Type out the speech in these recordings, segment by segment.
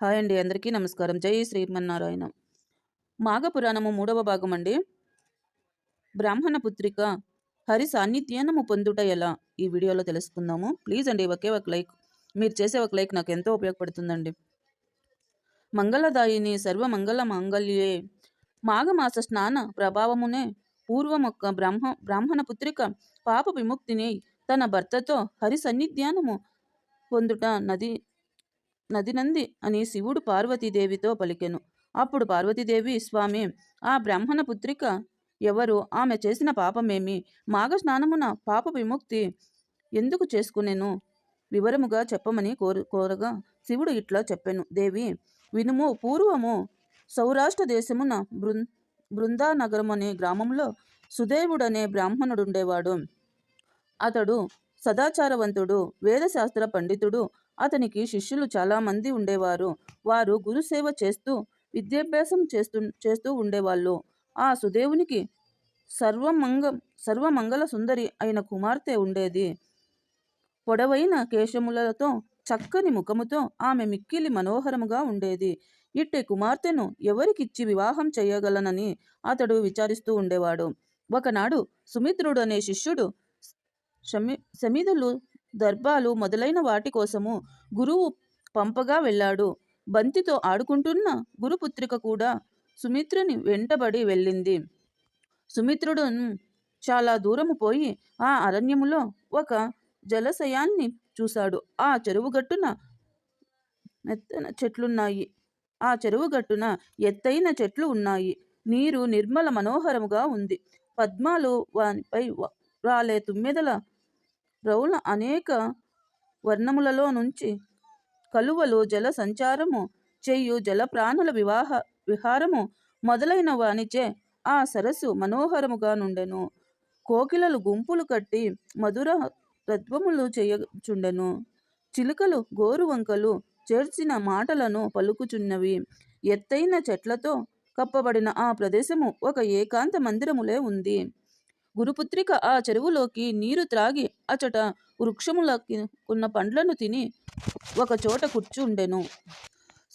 Hi అండి, అందరికీ నమస్కారం. జై శ్రీమన్నారాయణ. మాఘపురాణము 3వ భాగం అండి. బ్రాహ్మణ పుత్రిక హరి సాన్నిధ్యానము పొందుట ఎలా ఈ వీడియోలో తెలుసుకుందాము. ప్లీజ్ అండి, ఒకే ఒక లైక్, మీరు చేసే ఒక లైక్ నాకు ఎంతో ఉపయోగపడుతుందండి. మంగళదాయిని సర్వమంగళ మాంగళ్యే మాఘమాస స్నాన ప్రభావమునే పూర్వమొక్క బ్రాహ్మణ పుత్రిక పాప విముక్తిని తన భర్తతో హరి సన్నిధ్యానము పొందుట నదినంది అని శివుడు పార్వతీదేవితో పలికెను. అప్పుడు పార్వతీదేవి, స్వామి, ఆ బ్రాహ్మణ పుత్రిక ఎవరు? ఆమె చేసిన పాపమేమి? మాఘ స్నానమున పాప విముక్తి ఎందుకు చేసుకునేను? వివరముగా చెప్పమని కోరగా శివుడు ఇట్లా చెప్పెను. దేవి వినుము. పూర్వము సౌరాష్ట్ర దేశమున బృందానగరం అనే గ్రామంలో సుదేవుడనే బ్రాహ్మణుడుండేవాడు. అతడు సదాచారవంతుడు, వేదశాస్త్ర పండితుడు. అతనికి శిష్యులు చాలామంది ఉండేవారు. వారు గురుసేవ చేస్తూ విద్యాభ్యాసం చేస్తూ ఉండేవాళ్ళు. ఆ సుదేవునికి సర్వమంగళ సుందరి అయిన కుమార్తె ఉండేది. పొడవైన కేశములతో చక్కని ముఖముతో ఆమె మిక్కిలి మనోహరముగా ఉండేది. ఇట్టి కుమార్తెను ఎవరికిచ్చి వివాహం చేయగలనని అతడు విచారిస్తూ ఉండేవాడు. ఒకనాడు సుమిత్రుడు అనే శిష్యుడు సమిధులు, దర్భాలు మొదలైన వాటి కోసము గురువు పంపగా వెళ్ళాడు. బంతితో ఆడుకుంటున్న గురుపుత్రిక కూడా సుమిత్రుని వెంటబడి వెళ్ళింది. సుమిత్రుడు చాలా దూరము పోయి ఆ అరణ్యములో ఒక జలాశయాన్ని చూశాడు. ఆ చెరువు గట్టున ఎత్తైన చెట్లు ఉన్నాయి. నీరు నిర్మల మనోహరముగా ఉంది. పద్మాలు, వానిపై రాలే తుమ్మెదల రౌల, అనేక వర్ణములలో నుంచి కలువలు, జల సంచారము చేయు జలప్రాణుల విహారము మొదలైన వానిచే ఆ సరస్సు మనోహరముగా నుండెను. కోకిలలు గుంపులు కట్టి మధుర తత్వములు చేయచుండెను. చిలుకలు గోరువంకలు చేర్చిన మాటలను పలుకుచున్నవి. ఎత్తైన చెట్లతో కప్పబడిన ఆ ప్రదేశము ఒక ఏకాంత మందిరములే ఉంది. గురుపుత్రిక ఆ చెరువులోకి నీరు త్రాగి అచట వృక్షములకి ఉన్న పండ్లను తిని ఒక చోట కూర్చుండెను.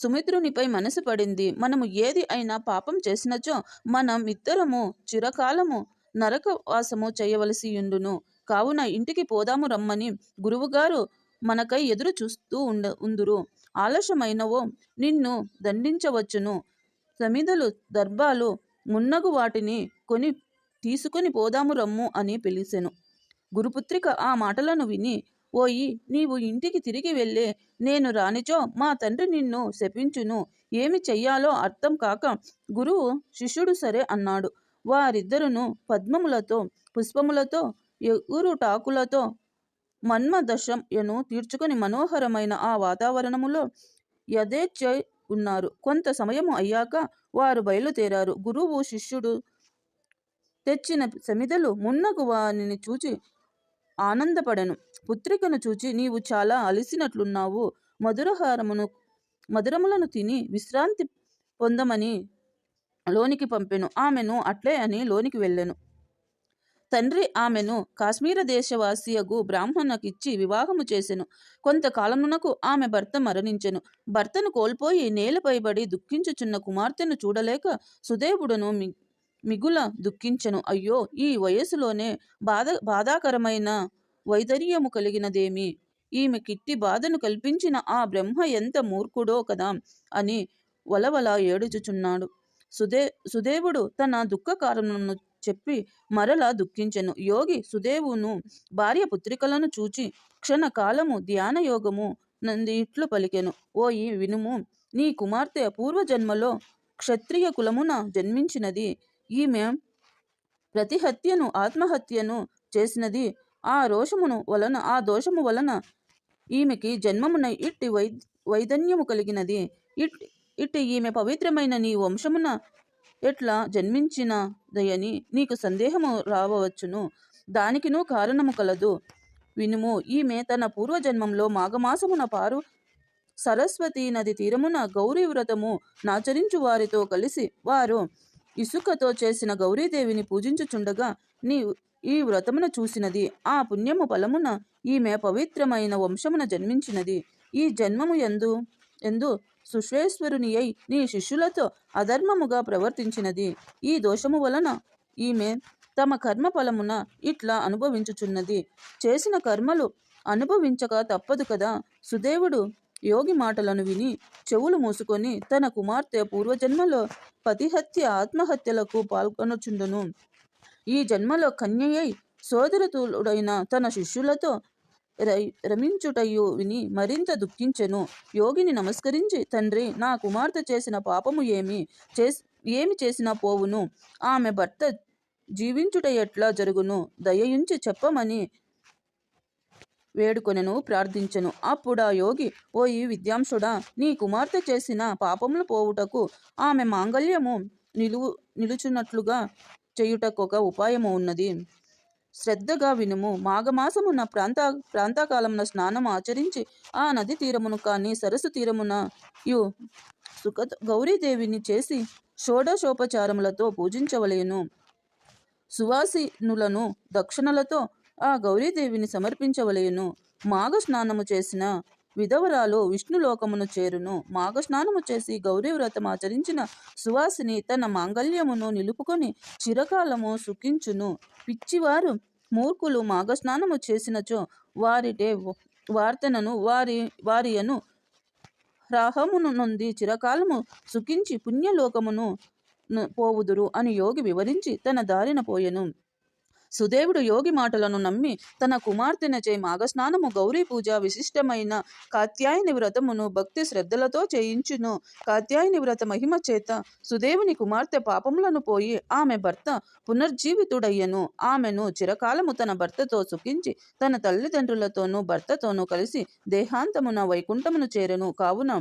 సుమిత్రునిపై మనసు పడింది. మనము ఏది అయినా పాపం చేసినచో మనం ఇద్దరము చిరకాలము నరకవాసము చేయవలసియుండును. కావున ఇంటికి పోదాము రమ్మని గురువుగారు మనకై ఎదురు చూస్తూ ఉందురు. ఆలస్యమైనవో నిన్ను దండించవచ్చును. సమిధలు, దర్భాలు మున్నగు వాటిని తీసుకొని పోదాము రమ్ము అని పిలిచెను. గురుపుత్రిక ఆ మాటలను విని, ఓయి, నీవు ఇంటికి తిరిగి వెళ్ళే, నేను రానిచో మా తండ్రి నిన్ను శపించును. ఏమి చెయ్యాలో అర్థం కాక గురువు శిష్యుడు సరే అన్నాడు. వారిద్దరును పద్మములతో, పుష్పములతో, ఎగురుటాకులతో మన్మదశయను తీర్చుకొని మనోహరమైన ఆ వాతావరణములో యథేచ్ఛ ఉన్నారు. కొంత సమయము అయ్యాక వారు బయలుదేరారు. గురువు శిష్యుడు తెచ్చిన సమిధలు మున్నగు వానిని చూచి ఆనందపడెను. పుత్రికను చూచి, నీవు చాలా అలిసినట్లున్నావు. మధురములను తిని విశ్రాంతి పొందమని లోనికి పంపెను. ఆమెను అట్లే అని లోనికి వెళ్ళెను. తండ్రి ఆమెను కాశ్మీర దేశవాసియగు బ్రాహ్మణకిచ్చి వివాహము చేసెను. కొంతకాలమునకు ఆమె భర్త మరణించెను. భర్తను కోల్పోయి నేలపైబడి దుఃఖించుచున్న కుమార్తెను చూడలేక సుదేవుడును మిగుల దుఃఖించెను. అయ్యో, ఈ వయసులోనే బాధాకరమైన వైధర్యము కలిగినదేమి? ఈమెకిట్టి బాధను కల్పించిన ఆ బ్రహ్మ ఎంత మూర్ఖుడో కదా అని వలవల ఏడుచుచున్నాడు. సుదేవుడు తన దుఃఖ కారణమును చెప్పి మరలా దుఃఖించెను. యోగి సుదేవును భార్య పుత్రికలను చూచి క్షణకాలము ధ్యానయోగము నంది ఇట్లు పలికెను. ఓయి, వినుము. నీ కుమార్తె పూర్వజన్మలో క్షత్రియ కులమున జన్మించినది. ఈమె ప్రతిహత్యను, ఆత్మహత్యను చేసినది. ఆ దోషము వలన ఈమెకి జన్మమున ఇట్టి వైధన్యము కలిగినది. ఇట్టి ఈమె పవిత్రమైన నీ వంశమున ఎట్లా జన్మించినదయని నీకు సందేహము రావచ్చును. దానికినూ కారణము కలదు. వినుము. ఈమె తన పూర్వజన్మంలో మాఘమాసమున పారు సరస్వతీ నది తీరమున గౌరీ వ్రతము నాచరించు వారితో కలిసి వారు ఇసుకతో చేసిన గౌరీదేవిని పూజించుచుండగా ఈ వ్రతమును చూసినది. ఆ పుణ్యము ఫలమున ఈమె పవిత్రమైన వంశమున జన్మించినది. ఈ జన్మము ఎందు సుశ్వేశ్వరుని అయి నీ శిష్యులతో అధర్మముగా ప్రవర్తించినది. ఈ దోషము వలన ఈమె తమ కర్మ ఫలమున ఇట్లా అనుభవించుచున్నది. చేసిన కర్మలు అనుభవించక తప్పదు కదా. సుదేవుడు యోగి మాటలను విని చెవులు మూసుకొని తన కుమార్తె పూర్వజన్మలో పతిహత్య ఆత్మహత్యలకు పాల్గొనుచుండును. ఈ జన్మలో కన్యయై సోదరతుడైన తన శిష్యులతో రమించుటయు విని మరింత దుఃఖించెను. యోగిని నమస్కరించి, తండ్రి, నా కుమార్తె చేసిన పాపము ఏమి చేసినా పోవును. ఆమె భర్త జీవించుట ఎట్లా జరుగును? దయయుంచి చెప్పమని వేడుకొనెను, ప్రార్థించెను. అప్పుడు ఆ యోగి, ఓ ఈ విద్యాంసుడా, నీ కుమార్తె చేసిన పాపములు పోవుటకు ఆమె మాంగళ్యము నిలుచున్నట్లుగా చేయుటకొక ఉపాయము ఉన్నది. శ్రద్ధగా వినుము. మాఘమాసమున ప్రాంతకాలమున స్నానం ఆచరించి ఆ నది తీరమును కానీ సరస్సు తీరమున గౌరీదేవిని చేసి షోడశోపచారములతో పూజించవలెను. సువాసినులను దక్షిణలతో ఆ గౌరీదేవిని సమర్పించవలెను. మాఘస్నానము చేసిన విధవరాలు విష్ణులోకమును చేరును. మాఘస్నానము చేసి గౌరీ వ్రతం ఆచరించిన సువాసిని తన మాంగళ్యమును నిలుపుకొని చిరకాలము సుఖించును. పిచ్చివారు మూర్ఖులు మాఘస్నానము చేసినచో వారిటే వార్తెనను వారియను రాహమును నొంది చిరకాలము సుఖించి పుణ్యలోకమును పోవుదురు అని యోగి వివరించి తన దారిన పోయెను. సుదేవుడు యోగి మాటలను నమ్మి తన కుమార్తెనచే మాఘస్నానము, గౌరీ పూజ, విశిష్టమైన కాత్యాయని వ్రతమును భక్తి శ్రద్ధలతో చేయించును. కాత్యాయని వ్రత మహిమ చేత సుదేవుని కుమార్తె పాపములను పోయి ఆమె భర్త పునర్జీవితుడయ్యను. ఆమెను చిరకాలము తన భర్తతో సుఖించి తన తల్లిదండ్రులతోనూ భర్తతోనూ కలిసి దేహాంతమున వైకుంఠమును చేరెను. కావున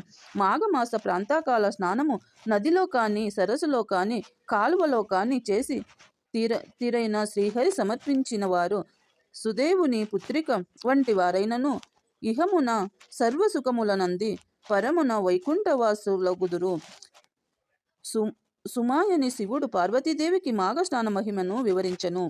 మాఘమాస ప్రాంతకాల స్నానము నదిలో కానీ సరస్సులో కానీ కాలువలో కానీ చేసి తీరైన శ్రీహరి సమర్పించిన వారు సుదేవుని పుత్రిక వంటి వారైనను ఇహమున సర్వసుఖములనంది పరమున వైకుంఠవాసులగుదురు. సుమాయని శివుడు పార్వతీదేవికి మాఘస్నాన మహిమను వివరించెను.